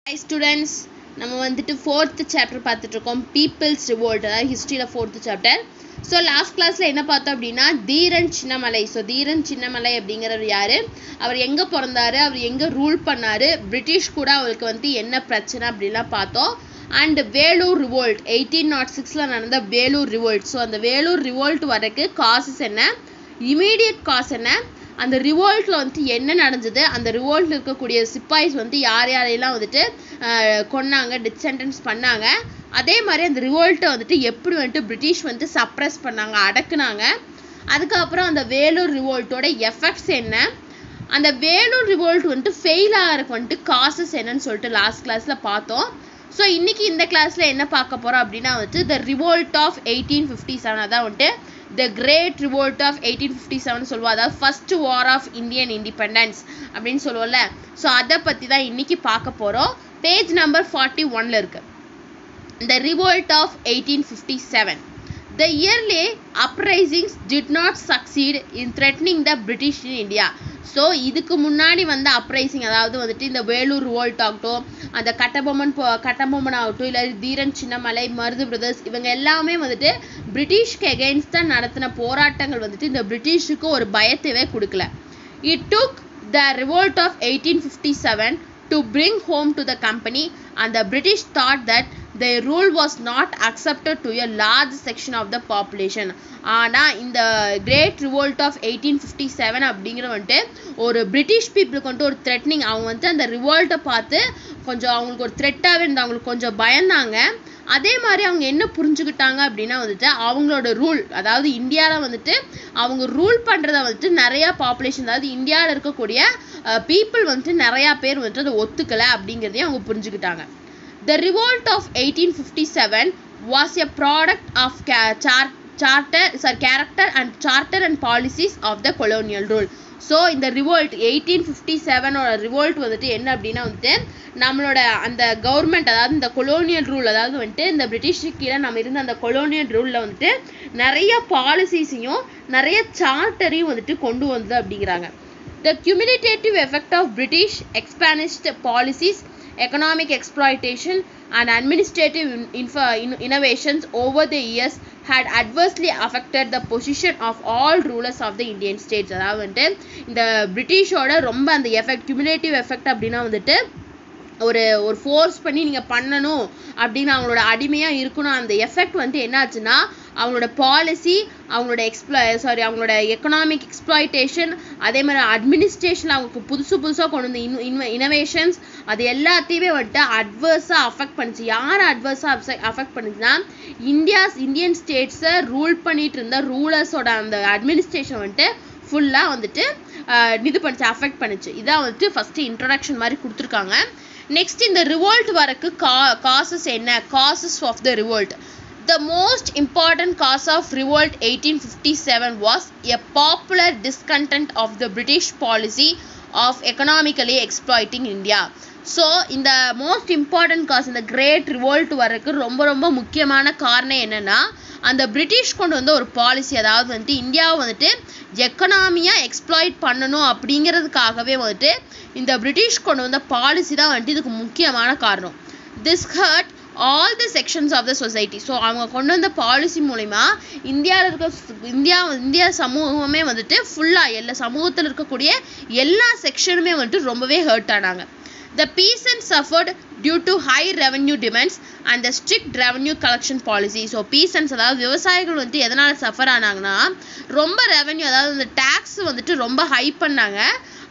Hi students, நம்ம வந்துட்டு 4th chapter பார்த்துட்டு இருக்கோம். People's Revolt, அதாவது ஹிஸ்டரியில 4th chapter. ஸோ லாஸ்ட் கிளாஸில் என்ன பார்த்தோம் அப்படின்னா தீரன் சின்னமலை. ஸோ தீரன் சின்னமலை அப்படிங்கிறவர் யார், அவர் எங்கே பிறந்தாரு, அவர் எங்கே ரூல் பண்ணார், பிரிட்டிஷ் கூட அவருக்கு வந்து என்ன பிரச்சனை அப்படின்லாம் பார்த்தோம். அண்ட் வேலூர் ரிவோல்ட் 1806 நடந்த வேலூர் ரிவோல்ட். ஸோ அந்த வேலூர் ரிவோல்ட் வரக்கு காசஸ் என்ன, இமீடியட் காஸ் என்ன, அந்த ரிவோல்ட்டில் வந்துட்டு என்ன நடந்தது, அந்த ரிவோல்ட்டில் இருக்கக்கூடிய சிப்பாய்ஸ் வந்து யார் யாரையெல்லாம் வந்துட்டு கொன்னாங்க, டெத் சென்டென்ஸ் பண்ணாங்க, அதே மாதிரி அந்த ரிவோல்ட்டை வந்துட்டு எப்படி வந்துட்டு பிரிட்டிஷ் வந்து சப்ரஸ் பண்ணாங்க, அடக்குனாங்க. அதுக்கப்புறம் அந்த வேலூர் ரிவோல்ட்டோட எஃபெக்ட்ஸ் என்ன, அந்த வேலூர் ரிவோல்ட் வந்துட்டு ஃபெயில் ஆகிறதுக்கு வந்துட்டு காசஸ் என்னன்னு சொல்லிட்டு லாஸ்ட் கிளாஸில் பார்த்தோம். ஸோ இன்றைக்கி இந்த கிளாஸில் என்ன பார்க்க போகிறோம் அப்படின்னா வந்துட்டு த ரிவோல்ட் ஆஃப் 1857, அதான் வந்துட்டு த கிரேட் ரிவோல்ட் ஆஃப் 1857 சொல்லுவோம், அதாவது first war of Indian independence அப்படின்னு சொல்லுவோம்ல. ஸோ அதை பற்றி தான் இன்றைக்கி பார்க்க போகிறோம். பேஜ் நம்பர் 41 இருக்கு. The revolt of 1857. The yearly uprisings did not succeed in threatening the British in India. So இதுக்கு முன்னாடி வந்த அப்ரைசிங், அதாவது வந்துட்டு இந்த வேலூர் ரிவோல்ட் ஆகட்டும், அந்த கட்டபொம்மன் ஆகட்டும், இல்லை தீரன் சின்னமலை, மருது பிரதர்ஸ், இவங்க எல்லாமே வந்துட்டு பிரிட்டிஷ்க்கு எகெயின்ஸ்டாக நடத்தின போராட்டங்கள் வந்துட்டு இந்த பிரிட்டிஷுக்கு ஒரு பயத்தவே கொடுக்கல. It took the revolt of 1857 to bring home to the company, and the British thought that their rule was not accepted to a large section of the population. ஆனால் இந்த கிரேட் ரிவோல்ட் ஆஃப் 1857 அப்படிங்கிற வந்துட்டு ஒரு British பீப்புளுக்கு வந்துட்டு ஒரு threatening, அவங்க வந்துட்டு அந்த ரிவோல்ட்டை பார்த்து கொஞ்சம் அவங்களுக்கு ஒரு த்ரெட்டாகவே இருந்தாங்க, அவங்களுக்கு கொஞ்சம் பயந்தாங்க. அதே மாதிரி அவங்க என்ன புரிஞ்சுக்கிட்டாங்க அப்படின்னா வந்துட்டு அவங்களோட ரூல், அதாவது இந்தியாவில் வந்துட்டு அவங்க ரூல் பண்ணுறத வந்துட்டு நிறையா பாப்புலேஷன், அதாவது இந்தியாவில் இருக்கக்கூடிய பீப்புள் வந்துட்டு நிறையா பேர் வந்துட்டு அதை ஒத்துக்கலை அப்படிங்கிறதையும் அவங்க புரிஞ்சுக்கிட்டாங்க. The revolt of 1857 was a product of character and policies of the colonial rule. So இந்த ரிவோல்ட் 1857ஓட ரிவோல்ட் வந்துட்டு என்ன அப்படின்னா வந்துட்டு நம்மளோட அந்த கவர்மெண்ட், அதாவது இந்த கொலோனியல் ரூல், அதாவது வந்துட்டு இந்த பிரிட்டிஷுக்கு கீழே நம்ம இருந்த அந்த கொலோனியல் ரூலில் வந்துட்டு நிறைய பாலிசிஸையும் நிறைய சார்ட்டரையும் வந்துட்டு கொண்டு வந்தது அப்படிங்கிறாங்க. The cumulative effect of British expansionist policies, economic exploitation and administrative innovations over the years had adversely affected the position of all rulers of the Indian states. அதாவது வந்துட்டு இந்த பிரிட்டிஷோட ரொம்ப அந்த எஃபெக்ட், கியூமுலேட்டிவ் எஃபெக்ட் அப்படின்னா வந்துட்டு ஒரு ஃபோர்ஸ் பண்ணி நீங்கள் பண்ணணும் அப்படின்னு அவங்களோட அடிமையாக இருக்கணும். அந்த எஃபெக்ட் வந்துட்டு என்ன ஆச்சுன்னா அவங்களோட பாலிசி, அவங்களோட அவங்களோட எக்கனாமிக் எக்ஸ்ப்ளாய்டேஷன், அதே மாதிரி அட்மினிஸ்ட்ரேஷன், அவங்களுக்கு புதுசாக கொண்டு வந்து இனோவேஷன்ஸ், அது எல்லாத்தையுமே வந்துட்டு அட்வர்ஸாக அஃபெக்ட் பண்ணிச்சு. யார் அட்வர்ஸாக அஃபெக்ட் பண்ணிச்சுன்னா இந்தியன் ஸ்டேட்ஸை ரூல் பண்ணிட்டு இருந்த ரூலர்ஸோட அந்த அட்மினிஸ்ட்ரேஷன் வந்துட்டு ஃபுல்லாக வந்துட்டு இது பண்ணிச்சு, அஃபெக்ட் பண்ணிச்சு. இதான் வந்துட்டு ஃபஸ்ட்டு இன்ட்ரடக்ஷன் மாதிரி கொடுத்துருக்காங்க. நெக்ஸ்ட் இந்த ரிவோல்ட் வரக்கு காசஸ் என்ன, causes of the revolt. The most important cause of revolt 1857 was a popular discontent of the British policy of economically exploiting India. So இந்த மோஸ்ட் இம்பார்ட்டன்ட் காஸ், இந்த great revolt வரக்கு ரொம்ப முக்கியமான காரணம் என்னென்னா அந்த பிரிட்டிஷ் கொண்டு வந்த ஒரு பாலிசி, அதாவது வந்துட்டு இந்தியாவை வந்துட்டு எக்கனாமியாக எக்ஸ்ப்ளாய்ட் பண்ணணும் அப்படிங்கிறதுக்காகவே வந்துட்டு இந்த பிரிட்டிஷ் கொண்டு வந்த பாலிசி தான் வந்துட்டு இதுக்கு முக்கியமான காரணம். This hurt all the sections of the society. So அவங்க கொண்டு வந்த பாலிசி மூலிமா இந்தியாவில் இந்தியா சமூகமே வந்துட்டு ஃபுல்லாக எல்லா சமூகத்தில் இருக்கக்கூடிய எல்லா செக்ஷனுமே வந்துட்டு ரொம்பவே ஹர்ட் ஆனாங்க. The peasants suffered due to high revenue demands and the strict revenue collection policy. So peasants, அதாவது விவசாயிகள் வந்துட்டு எதனால் சஃபர் ஆனாங்கன்னா ரொம்ப ரெவன்யூ, அதாவது அந்த டேக்ஸ் வந்துட்டு ரொம்ப ஹை பண்ணாங்க,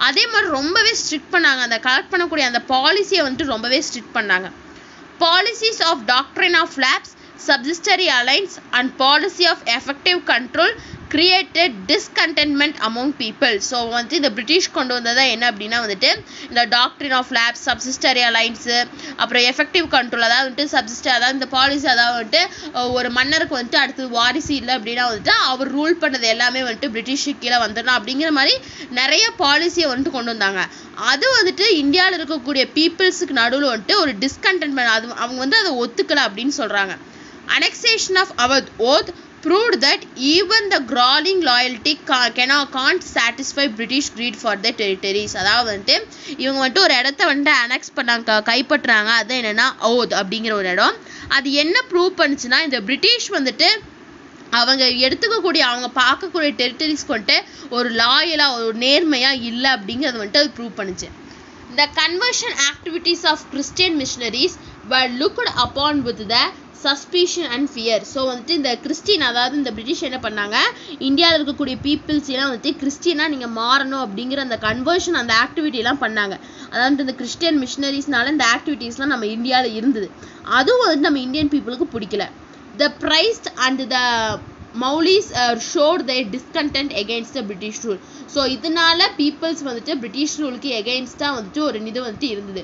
அதே மாதிரி ரொம்பவே ஸ்ட்ரிக்ட் பண்ணாங்க. அந்த கலெக்ட் பண்ணக்கூடிய அந்த பாலிசியை வந்துட்டு ரொம்பவே ஸ்ட்ரிக்ட் பண்ணாங்க. Policies of doctrine of lapse, subsidiary alliance and policy of effective control created discontentment among people. So வந்துட்டு இந்த பிரிட்டிஷ் கொண்டு வந்ததா என்ன அப்படின்னா வந்துட்டு இந்த டாக்ட்ரின் ஆஃப் லேப்ஸ், சப்சிஸ்டரி அலைன்ஸு, அப்புறம் எஃபெக்டிவ் கண்ட்ரோல், அதாவது வந்துட்டு அதாவது இந்த பாலிசி, அதாவது வந்துட்டு ஒரு மன்னருக்கு வந்துட்டு அடுத்தது வாரிசு இல்லை அப்படின்னா வந்துட்டு அவர் ரூல் பண்ணது எல்லாமே வந்துட்டு பிரிட்டிஷுக்கு கீழே வந்துடணும் அப்படிங்கிற மாதிரி நிறைய பாலிசியை வந்துட்டு கொண்டு வந்தாங்க. அது வந்துட்டு இந்தியாவில் இருக்கக்கூடிய பீப்புள்ஸுக்கு நடுவில் வந்துட்டு ஒரு டிஸ்கண்டென்ட்மெண்ட், அது அவங்க வந்து அதை ஒத்துக்கலை அப்படின்னு சொல்கிறாங்க. Annexation of Awadh oath proved that even the growing loyalty can't satisfy British greed for their territories. அதாவது வந்துட்டு இவங்க வந்துட்டு ஒரு இடத்த வந்துட்டு அனெக்ஸ் பண்ணாங்க, கைப்பற்றுறாங்க. அது என்னன்னா ஓத் அப்படிங்கிற ஒரு இடம். அது என்ன ப்ரூவ் பண்ணுச்சுன்னா, இந்த பிரிட்டிஷ் வந்துட்டு அவங்க எடுத்துக்கக்கூடிய அவங்க பார்க்கக்கூடிய டெரிட்டரிஸ் வந்துட்டு ஒரு லாயலா ஒரு நேர்மையா இல்லை அப்படிங்கிறது வந்துட்டு அது ப்ரூவ் பண்ணுச்சு. The conversion activities of Christian missionaries were looked upon with the suspicion and fear. So வந்துட்டு இந்த கிறிஸ்டின், அதாவது இந்த பிரிட்டிஷ் என்ன பண்ணாங்க, இந்தியாவில் இருக்கக்கூடிய பீப்புள்ஸ் எல்லாம் வந்துட்டு கிறிஸ்டினா நீங்கள் மாறணும் அப்படிங்கிற அந்த கன்வர்ஷன் அந்த ஆக்டிவிட்டிலாம் பண்ணாங்க. அதாவது இந்த கிறிஸ்டியன் மிஷினரிஸ்னால இந்த ஆக்டிவிட்டீஸ்லாம் நம்ம இந்தியாவில் இருந்தது. அதுவும் வந்துட்டு நம்ம இந்தியன் பீப்புளுக்கு பிடிக்கல. The priest and the Maoris showed their discontent against the British rule. So இதனால பீப்புள்ஸ் வந்துட்டு பிரிட்டிஷ் ரூலுக்கு எகெயின்ஸ்டாக வந்துட்டு ஒரு இது வந்துட்டு இருந்தது.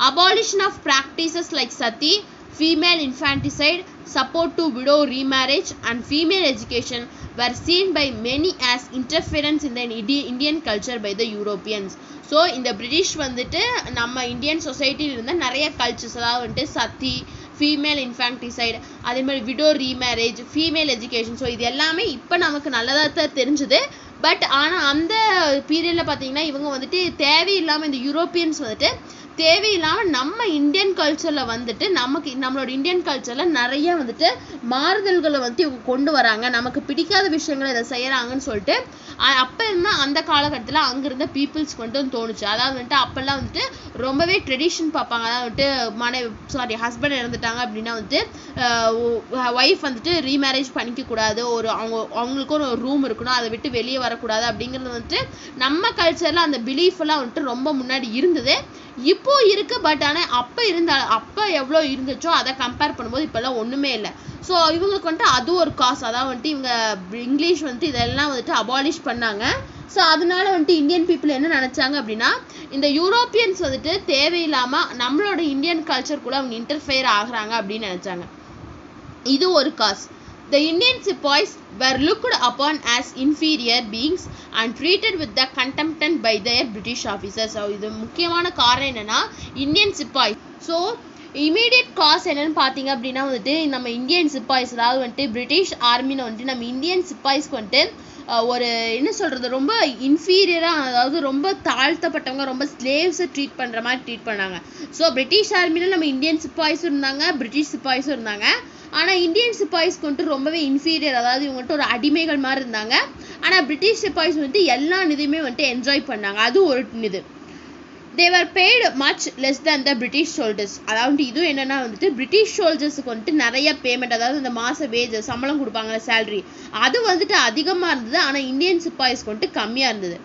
Abolition of practices like sati, female infanticide, support to widow remarriage and female education were seen by many as interference in the Indian culture by the Europeans. So இந்த British வந்துட்டு நம்ம Indian சொசைட்டியில் இருந்த நிறைய கல்ச்சர்ஸ், அதாவது வந்துட்டு சத்தி, female infanticide, அதே மாதிரி widow remarriage, female education, so இது எல்லாமே இப்போ நமக்கு நல்லதாக தான் தெரிஞ்சுது. பட் ஆனால் அந்த பீரியடில் பார்த்தீங்கன்னா இவங்க வந்துட்டு தேவையில்லாமல் இந்த யூரோப்பியன்ஸ் வந்துட்டு தேவையில்லாமல் நம்ம இந்தியன் கல்ச்சரில் வந்துட்டு நம்மளோட இந்தியன் கல்ச்சரில் நிறைய வந்துட்டு மாறுதல்களை வந்துட்டு இவங்க கொண்டு வராங்க, நமக்கு பிடிக்காத விஷயங்களை இதை செய்கிறாங்கன்னு சொல்லிட்டு அப்போ இருந்தால் அந்த காலகட்டத்தில் அங்கே இருந்த பீப்புள்ஸ்க்கு வந்துட்டு தோணுச்சு. அதாவது வந்துட்டு அப்போல்லாம் வந்துட்டு ரொம்பவே ட்ரெடிஷன் பார்ப்பாங்க. அதாவது வந்துட்டு ஹஸ்பண்ட் இறந்துட்டாங்க அப்படின்னா வந்துட்டு ஒய்ஃப் வந்துட்டு ரீமேரேஜ் பண்ணிக்க கூடாது, ஒரு அவங்களுக்கும் ஒரு ரூம் இருக்கணும், அதை விட்டு வெளியே வரக்கூடாது அப்படிங்கிறது வந்துட்டு நம்ம கல்ச்சரில் அந்த பிலீஃப் எல்லாம் வந்துட்டு ரொம்ப முன்னாடி இருந்தது, இப்போ இருக்கு. பட் ஆனால் அப்போ எவ்வளோ இருந்துச்சோ அதை கம்பேர் பண்ணும்போது இப்போல்லாம் ஒன்றுமே இல்லை. ஸோ இவங்களுக்கு வந்துட்டு அது ஒரு காசு, அதாவது வந்துட்டு இவங்க இங்கிலீஷ் வந்துட்டு இதெல்லாம் வந்துட்டு அபாலிஷ் பண்ணாங்க. ஸோ அதனால வந்துட்டு இந்தியன் பீப்புள் என்ன நினச்சாங்க அப்படின்னா, இந்த யூரோப்பியன்ஸ் வந்துட்டு தேவையில்லாமல் நம்மளோட இந்தியன் கல்ச்சருக்குள்ளே அவங்க இன்டர்ஃபியர் ஆகுறாங்க அப்படின்னு நினச்சாங்க. இது ஒரு காசு. The Indian sepoys were looked upon as inferior beings and treated with the contempt by their British officers. So இது முக்கியமான காரணம் என்னன்னா இந்தியன் சிப்பாய். ஸோ இமீடியட் காஸ் என்னன்னு பார்த்தீங்க அப்படின்னா வந்துட்டு நம்ம இந்தியன் சிப்பாய்ஸ், அதாவது வந்துட்டு பிரிட்டிஷ் ஆர்மியில் வந்துட்டு நம்ம இந்தியன் சிப்பாய்ஸ்க்கு வந்துட்டு ஒரு என்ன சொல்கிறது, ரொம்ப இன்ஃபீரியராக, அதாவது ரொம்ப தாழ்த்தப்பட்டவங்க, ரொம்ப ஸ்லேவ்ஸை ட்ரீட் பண்ணுற மாதிரி ட்ரீட் பண்ணாங்க. ஸோ பிரிட்டிஷ் ஆர்மியில் நம்ம இந்தியன் சிப்பாய்ஸும் இருந்தாங்க, பிரிட்டிஷ் சிப்பாய்ஸும் இருந்தாங்க. ஆனால் இந்தியன் சிப்பாய்ஸ்க்கு வந்துட்டு ரொம்பவே இன்ஃபீரியர், அதாவது இவங்க வந்துட்டு ஒரு அடிமைகள் மாதிரி இருந்தாங்க. ஆனால் பிரிட்டிஷ் சிப்பாய்ஸ் வந்துட்டு எல்லா நிதியுமே வந்துட்டு என்ஜாய் பண்ணாங்க. அது ஒரு இது. they were paid much less than the British soldiers. அதாவது இதுவும் என்னென்னா வந்துட்டு பிரிட்டிஷ் சோல்ஜர்ஸுக்கு வந்துட்டு நிறைய பேமெண்ட், அதாவது இந்த மாத வேஜஸ் சம்பளம் கொடுப்பாங்களே சேலரி, அது வந்துட்டு அதிகமாக இருந்தது. ஆனால் இந்தியன் சிப்பாய்ஸ்க்கு வந்துட்டு கம்மியாக இருந்தது.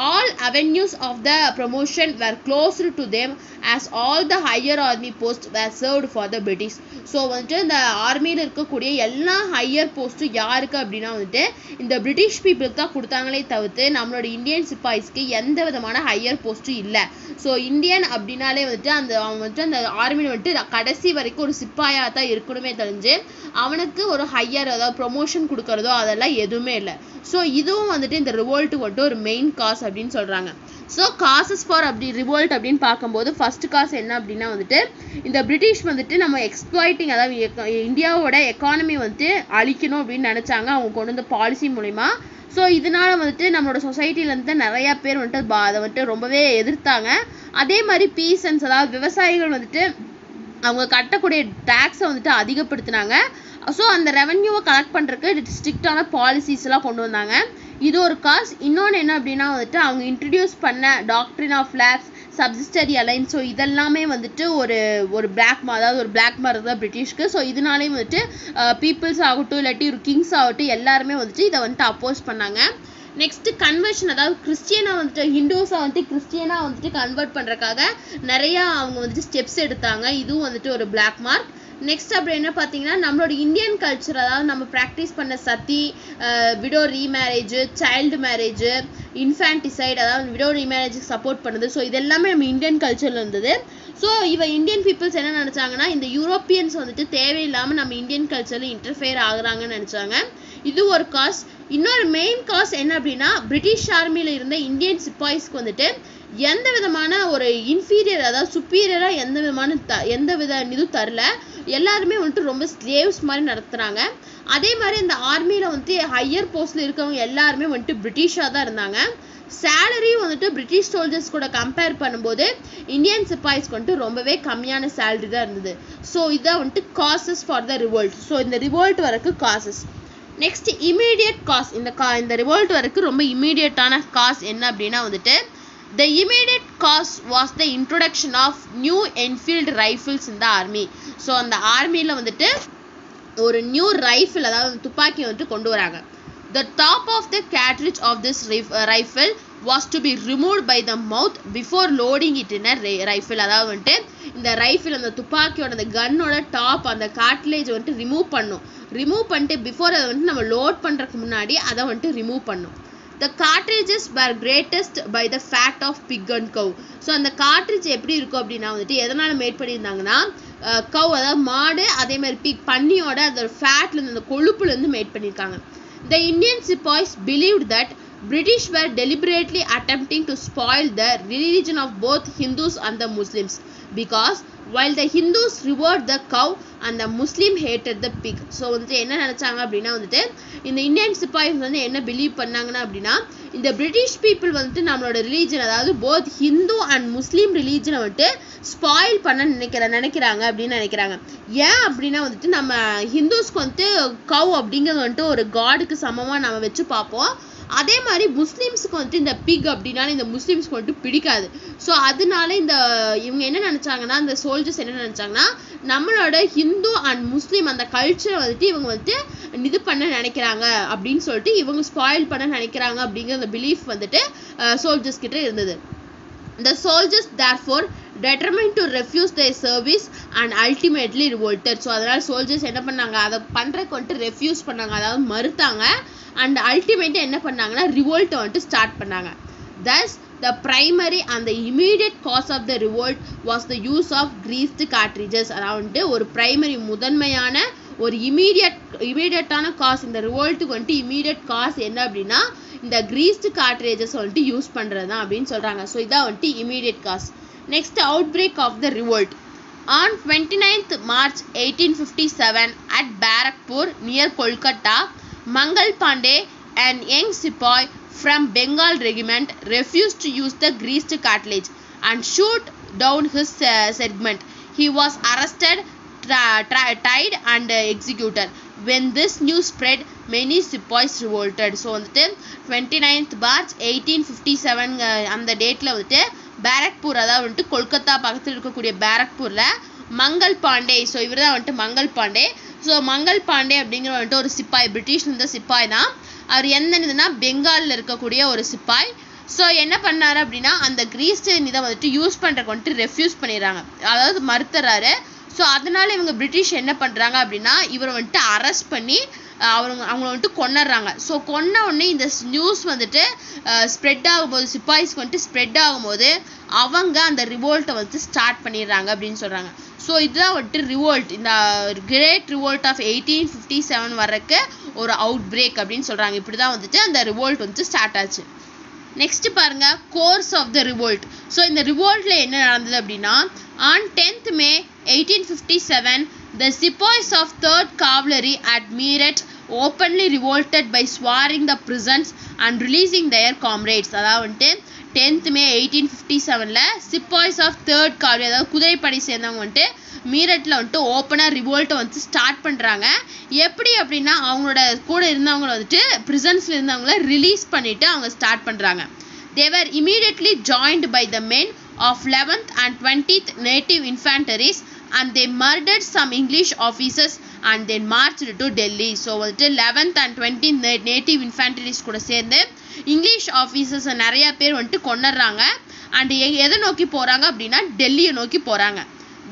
All avenues of the promotion were closed to them as all the higher army posts were served for the British. So வந்துட்டு இந்த ஆர்மியில் இருக்கக்கூடிய எல்லா ஹையர் போஸ்ட்டும் யாருக்கு அப்படின்னா வந்துட்டு இந்த பிரிட்டிஷ் பீப்புளுக்கு தான் கொடுத்தாங்களே தவிர்த்து நம்மளோட இந்தியன் சிப்பாய்ஸ்க்கு எந்த விதமான ஹையர் போஸ்ட்டும் இல்லை. ஸோ இந்தியன் அப்படின்னாலே வந்துட்டு அவங்க வந்துட்டு அந்த ஆர்மியில் வந்துட்டு கடைசி வரைக்கும் ஒரு சிப்பாயாக தான் இருக்கணுமே தெரிஞ்சு அவனுக்கு ஒரு ஹையர், அதாவது ப்ரொமோஷன் கொடுக்கறதோ அதெல்லாம் எதுவுமே இல்லை. ஸோ இதுவும் வந்துட்டு இந்த ரிவோல்ட்டுக்கு வந்துட்டு ஒரு மெயின் காஸ் அப்படின்னு சொல்கிறாங்க. ஸோ காசஸ் ஃபார் ரிவோல்ட் அப்படின்னு பார்க்கும்போது ஃபர்ஸ்ட் காஸ் என்ன அப்படின்னா வந்துட்டு இந்த பிரிட்டிஷ் வந்துட்டு நம்ம எக்ஸ்ப்ளாய்ட்டிங், அதாவது இந்தியாவோட எக்கானமி வந்துட்டு அழிக்கணும் அப்படின்னு நினச்சாங்க அவங்க கொண்டு வந்த பாலிசி மூலிமா. ஸோ இதனால வந்துட்டு நம்மளோட சொசைட்டிலேருந்து நிறையா பேர் வந்துட்டு அதை வந்துட்டு ரொம்பவே எதிர்த்தாங்க. அதே மாதிரி பீசன்ஸ், அதாவது விவசாயிகள் வந்துட்டு அவங்க கட்டக்கூடிய டேக்ஸை வந்துட்டு அதிகப்படுத்தினாங்க. ஸோ அந்த ரெவன்யூவை கலெக்ட் பண்ணுறதுக்கு ஸ்ட்ரிக்டான பாலிசிஸ்லாம் கொண்டு வந்தாங்க. இது ஒரு காஸ். இன்னொன்று என்ன அப்படின்னா வந்துட்டு அவங்க இன்ட்ரடியூஸ் பண்ண doctrine of lapse, subsidiary alliance, so இதெல்லாமே வந்துட்டு ஒரு அதாவது ஒரு பிளாக் மார்க் தான் பிரிட்டிஷ்க்கு. ஸோ இதனாலேயும் வந்துட்டு பீப்புள்ஸ் ஆகட்டும் இல்லாட்டி ஒரு கிங்ஸ் ஆகட்டும் எல்லாருமே வந்துட்டு இதை வந்துட்டு அப்போஸ் பண்ணாங்க. நெக்ஸ்ட்டு கன்வர்ஷன், அதாவது கிறிஸ்டியனாக வந்துட்டு ஹிந்துஸை வந்துட்டு கிறிஸ்டியனாக வந்துட்டு கன்வெர்ட் பண்ணுறதுக்காக நிறையா அவங்க வந்துட்டு ஸ்டெப்ஸ் எடுத்தாங்க. இதுவும் வந்துட்டு ஒரு பிளாக் மார்க். நெக்ஸ்ட் அப்படி என்ன பார்த்தீங்கன்னா நம்மளோட இந்தியன் கல்ச்சர், அதாவது நம்ம ப்ராக்டிஸ் பண்ண sati, widow remarriage, child marriage, infanticide, அதாவது விடோ ரீமேரேஜுக்கு சப்போர்ட் பண்ணுது. ஸோ இது எல்லாமே நம்ம இந்தியன் கல்ச்சரில் இருந்தது. ஸோ இந்தியன் பீப்புள்ஸ் என்ன நினச்சாங்கன்னா இந்த யூரோப்பியன்ஸ் வந்துட்டு தேவையில்லாமல் நம்ம இந்தியன் கல்ச்சரில் இன்டர்ஃபியர் ஆகுறாங்கன்னு நினச்சாங்க. இது ஒரு காஸ். இன்னொரு மெயின் காஸ் என்ன அப்படின்னா பிரிட்டிஷ் ஆர்மியில் இருந்த இந்தியன் சிப்பாய்ஸ்க்கு வந்துட்டு எந்த விதமான ஒரு இன்ஃபீரியர் அதாவது சுப்பீரியராக எந்த வித இதுவும் தரல. எல்லாருமே வந்துட்டு ரொம்ப ஸ்லேவ்ஸ் மாதிரி நடத்துகிறாங்க. அதே மாதிரி இந்த ஆர்மியில் வந்துட்டு ஹையர் போஸ்டில் இருக்கவங்க எல்லாருமே வந்துட்டு பிரிட்டிஷாக தான் இருந்தாங்க. சேலரியும் வந்துட்டு பிரிட்டிஷ் சோல்ஜர்ஸ் கூட கம்பேர் பண்ணும்போது இந்தியன் சிப்பாய்ஸ்க்கு வந்துட்டு ரொம்பவே கம்மியான சேலரி தான் இருந்தது. ஸோ இதான் வந்துட்டு causes for the revolt. So இந்த ரிவோல்ட் வரைக்கும் காசஸ். Next immediate cause. இந்த ரிவோல்ட் வரைக்கும் ரொம்ப இமீடியட்டான காஸ் என்ன அப்படின்னா வந்துட்டு the immediate cause was the introduction of new Enfield rifles in the army. So அந்த ஆர்மியில் வந்துட்டு ஒரு நியூ ரைஃபிள் அதாவது துப்பாக்கி வந்துட்டு கொண்டு வராங்க. The top of the cartridge of this rifle was to be removed by the mouth before loading it in a rifle. அதாவது வந்துட்டு இந்த ரைஃபிள் அந்த துப்பாக்கியோட அந்த கன்னோட டாப் அந்த கார்ட்லேஜ் வந்துட்டு ரிமூவ் பண்ணிட்டு பிஃபோர் அதை வந்துட்டு நம்ம லோட் பண்ணுறதுக்கு முன்னாடி அதை வந்துட்டு ரிமூவ் பண்ணும். The cartridges were greatest by the fat of pig and cow. So அந்த கார்ட்ரிட்ஜ் எப்படி இருக்கும் அப்படின்னா வந்துட்டு எதனால் மேட் பண்ணியிருந்தாங்கன்னா கவ் அதாவது மாடு அதே மாதிரி பிக் பன்னியோட அந்த ஃபேட்லேருந்து அந்த கொழுப்புலேருந்து மேட் பண்ணியிருக்காங்க. The Indian sepoys believed that British were deliberately attempting to spoil the religion of both Hindus and the Muslims because while the Hindus revered the cow and the Muslim hated the pig. So வந்துட்டு என்ன நினச்சாங்க அப்படின்னா வந்துட்டு இந்த Indian sepoys வந்து என்ன believe பண்ணாங்கன்னா அப்படின்னா இந்த பிரிட்டிஷ் பீப்புள் வந்துட்டு நம்மளோட ரிலீஜன் அதாவது போத் ஹிந்து அண்ட் முஸ்லீம் ரிலீஜனை வந்துட்டு ஸ்பாயில் பண்ண நினைக்கிறாங்க அப்படின்னு நினைக்கிறாங்க. ஏன் அப்படின்னா வந்துட்டு நம்ம ஹிந்துஸ்க்கு வந்துட்டு கவ் அப்படிங்கிறது வந்துட்டு ஒரு காடுக்கு சமமாக நம்ம வச்சு பார்ப்போம். அதே மாதிரி முஸ்லீம்ஸுக்கு வந்துட்டு இந்த பிக் அப்படின்னாலும் இந்த முஸ்லீம்ஸ்க்கு வந்துட்டு பிடிக்காது. ஸோ அதனால இவங்க என்ன நினச்சாங்கன்னா இந்த சோல்ஜர்ஸ் என்ன நினச்சாங்கன்னா நம்மளோட ஹிந்து அண்ட் முஸ்லீம் அந்த கல்ச்சரை வந்துட்டு இவங்க வந்துட்டு இது பண்ண நினைக்கிறாங்க அப்படின்னு சொல்லிட்டு இவங்க ஸ்பாயில் பண்ண நினைக்கிறாங்க அப்படிங்கிற அந்த பிலீஃப் வந்துட்டு சோல்ஜர்ஸ் கிட்ட இருந்தது. The soldiers therefore determined to refuse their service and ultimately revolted. So அதனால் சோல்ஜர்ஸ் என்ன பண்ணாங்க அதை பண்ணுறதுக்கு வந்துட்டு ரெஃப்யூஸ் பண்ணாங்க அதாவது மறுத்தாங்க. அண்ட் அல்டிமேட்டாக என்ன பண்ணாங்கன்னா ரிவோல்ட்டை வந்துட்டு ஸ்டார்ட் பண்ணாங்க. Thus the primary and the immediate cause of the revolt was the use of greased cartridges. அதாவது ஒரு பிரைமரி முதன்மையான ஒரு இமீடியட்டான காஸ் இந்த ரிவோல்ட்டுக்கு வந்துட்டு இமீடியட் காஸ் என்ன அப்படின்னா இந்த கிரீஸ்டு கார்ட்ரேஜஸ் வந்துட்டு யூஸ் பண்ணுறது தான் அப்படின்னு சொல்கிறாங்க. ஸோ இதான் வந்துட்டு immediate cause. Next outbreak of the revolt. On 29th March 1857 at Barakpur near Kolkata, Mangal Pandey, an young sepoy from Bengal regiment, refused to use the greased cartridge and shoot down his segment. He was arrested, tried and executed. When this news spread, many sepoys revolted. So வந்துட்டு 29th March 1857 அந்த டேட்டில் வந்துட்டு பேரக்பூர் அதாவது வந்துட்டு கொல்கத்தா பக்கத்தில் இருக்கக்கூடிய பேரக்பூரில் Mangal Pandey so இவர் தான் வந்துட்டு மங்கள் பாண்டே. ஸோ மங்கள் பாண்டே அப்படிங்கிற வந்துட்டு ஒரு சிப்பாய் பிரிட்டிஷ் இருந்த சிப்பாய் தான். அவர் எந்ததுன்னா பெங்காலில் இருக்கக்கூடிய ஒரு சிப்பாய். ஸோ என்ன பண்ணார் அப்படின்னா அந்த கிரீஸ்ட் இதை வந்துட்டு யூஸ் பண்ணுறக்கு வந்துட்டு ரெஃப்யூஸ் பண்ணிடுறாங்க அதாவது மறுத்துறாரு. ஸோ அதனால இவங்க பிரிட்டிஷ் என்ன பண்ணுறாங்க அப்படின்னா இவரை வந்துட்டு அரெஸ்ட் பண்ணி அவங்கள வந்துட்டு கொன்னுறாங்க. ஸோ கொன்ன உடனே இந்த நியூஸ் வந்துட்டு ஸ்ப்ரெட் ஆகும்போது சிப்பாய்ஸ்க்கு வந்துட்டு ஸ்ப்ரெட் ஆகும்போது அவங்க அந்த ரிவோல்ட்டை வந்துட்டு ஸ்டார்ட் பண்ணிடுறாங்க அப்படின்னு சொல்கிறாங்க. ஸோ இதுதான் வந்துட்டு ரிவோல்ட் இந்த கிரேட் ரிவோல்ட் ஆஃப் 1857 வரைக்கு ஒரு அவுட் பிரேக் அப்படின்னு சொல்கிறாங்க. இப்படி தான் வந்துட்டு அந்த ரிவோல்ட் வந்துட்டு ஸ்டார்ட் ஆச்சு. நெக்ஸ்ட் பாருங்க course of the revolt. So இந்த ரிவோல்ட்ல என்ன நடந்தது அப்படின்னா on 10th May 1857 the sepoys of 3rd Cavalry at Meerut openly revolted by swearing the prisons and releasing their comrades. அதாவது வந்துட்டு 10th May 1857 sepoys of 3rd Cavalry அதாவது குதிரைப்படை சேர்ந்தவங்க வந்துட்டு மீரட்டில் வந்துட்டு ஓப்பனாக ரிவோல்ட்டை வந்துட்டு ஸ்டார்ட் பண்ணுறாங்க. எப்படி அப்படின்னா அவங்களோட கூட இருந்தவங்களை வந்துட்டு ப்ரிசன்ஸில் இருந்தவங்கள ரிலீஸ் பண்ணிவிட்டு அவங்க ஸ்டார்ட் பண்ணுறாங்க. They were immediately joined by the men of 11th and 20th native infanteries and they murdered some English officers and then marched to Delhi. So வந்துட்டு 11th and 20th native infanteries கூட சேர்ந்து English officers நிறைய பேர் வந்துட்டு கொண்டுறாங்க. And எதை நோக்கி போகிறாங்க அப்படின்னா டெல்லியை நோக்கி போகிறாங்க.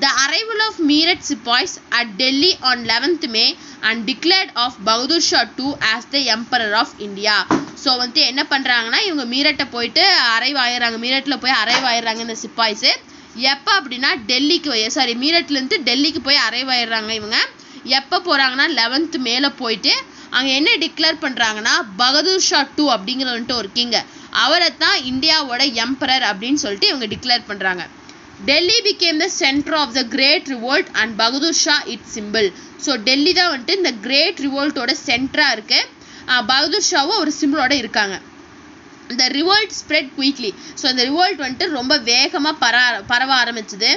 The arrival of Meerut sepoys at Delhi on 11th May and declared of Bahadur Shah II as the Emperor of India. So வந்துட்டு என்ன பண்ணுறாங்கன்னா இவங்க மீரட்டை போயிட்டு அரைவ் ஆயிடுறாங்க மீரட்டில் போய் அரைவ் ஆயிடுறாங்க இந்த சிப்பாய்ஸு. எப்போ அப்படின்னா மீரட்லேருந்து டெல்லிக்கு போய் அரைவ் ஆயிடுறாங்க இவங்க. எப்போ போகிறாங்கன்னா 11th மேலே போயிட்டு அங்கே என்ன டிக்ளேர் பண்ணுறாங்கன்னா பகதூர் ஷா 2 அப்படிங்கிற வந்துட்டு ஒரு கிங்க, அவரை தான் இந்தியாவோட எம்பரர் அப்படின்னு சொல்லிட்டு இவங்க டிக்ளேர் பண்ணுறாங்க. Delhi became the center of the great revolt and Bahadur Shah its symbol. So Delhi தான் வந்துட்டு இந்த கிரேட் ரிவோல்ட்டோட சென்டராக இருக்கு, பகதூர் ஷாவும் ஒரு சிம்பிளோட இருக்காங்க. இந்த ரிவோல்ட் ஸ்ப்ரெட் குயிக்லி. ஸோ இந்த ரிவோல்ட் வந்துட்டு ரொம்ப வேகமாக பரவ ஆரம்பிச்சுது.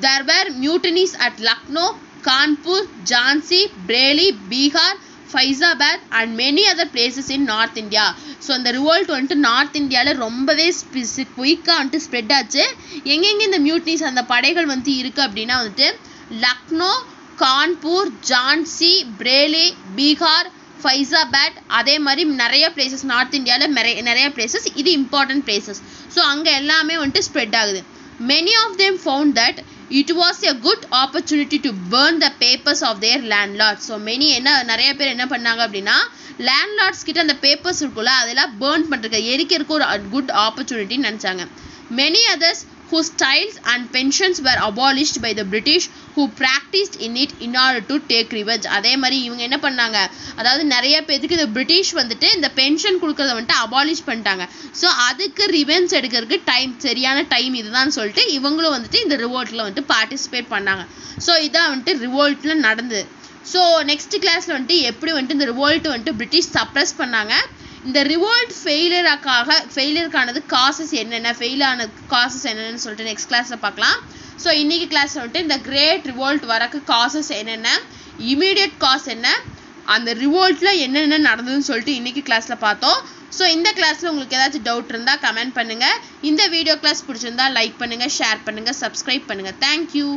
there were mutinies at Lucknow, Kanpur, Jhansi, Bareilly, Bihar, Faizabad and many other places in North India. So இந்த ரிவோல்ட் வந்துட்டு நார்த் இந்தியாவில் ரொம்பவே குயிக்காக வந்துட்டு ஸ்ப்ரெட் ஆச்சு. எங்கெங்கே இந்த மியூட்னிஸ் அந்த படைகள் வந்து இருக்குது அப்படின்னா வந்துட்டு லக்னோ, கான்பூர், ஜான்சி, பிரேலி, பீகார், ஃபைசாபாத், அதே மாதிரி நிறைய பிளேசஸ் நார்த் இந்தியாவில் நிறைய பிளேசஸ், இது இம்பார்ட்டன்ட் பிளேசஸ். ஸோ அங்கே எல்லாமே வந்துட்டு ஸ்ப்ரெட் ஆகுது. many of them found that it was a good opportunity to burn the papers of their landlords. So நிறைய பேர் என்ன பண்ணாங்க அப்படின்னா லேண்ட்லார்ட்ஸ் கிட்ட அந்த பேப்பர்ஸ் இருக்குல்ல அதெல்லாம் பேர்ன் பண்ணுறதுக்கு எரிக்கிறதுக்கு ஒரு குட் ஆப்பர்ச்சுனிட்டின்னு நினச்சாங்க. many others whose titles and pensions were abolished by the British who practiced in it in order to take revenge. அதே மாதிரி இவங்க என்ன பண்ணாங்க, அதாவது நிறைய பேருக்கு இந்த பிரிட்டிஷ் வந்துட்டு இந்த பென்ஷன் கொடுக்கறத வந்துட்டு அபாலிஷ் பண்ணிட்டாங்க. ஸோ அதுக்கு ரிவெஞ்ச் எடுக்கிறதுக்கு சரியான டைம் இதுதான் சொல்லிட்டு இவங்களும் வந்துட்டு இந்த ரிவோல்ட்டில் வந்துட்டு பார்ட்டிசிபேட் பண்ணாங்க. ஸோ இதான் வந்துட்டு ரிவோல்ட்டில் நடந்தது. ஸோ நெக்ஸ்ட் கிளாஸில் வந்துட்டு எப்படி வந்துட்டு இந்த ரிவோல்ட் வந்துட்டு பிரிட்டிஷ் சப்ரஸ் பண்ணாங்க, இந்த ரிவோல்ட் ஃபெயிலியருக்கானது காசஸ் என்னென்ன, காசஸ் என்னென்னு சொல்லிட்டு நெக்ஸ்ட் கிளாஸில் பார்க்கலாம். ஸோ இன்றைக்கி கிளாஸில் வந்துட்டு இந்த கிரேட் ரிவோல்ட் வரக்கு காசஸ் என்னென்ன, இமீடியட் காஸ் என்ன, அந்த ரிவோல்ட்டில் என்னென்ன நடந்ததுன்னு சொல்லிட்டு இன்றைக்கி கிளாஸில் பார்த்தோம். ஸோ இந்த கிளாஸில் உங்களுக்கு ஏதாச்சும் டவுட் இருந்தால் கமெண்ட் பண்ணுங்கள். இந்த வீடியோ கிளாஸ் பிடிச்சிருந்தா லைக் பண்ணுங்கள், ஷேர் பண்ணுங்கள், சப்ஸ்கிரைப் பண்ணுங்கள். தேங்க்யூ.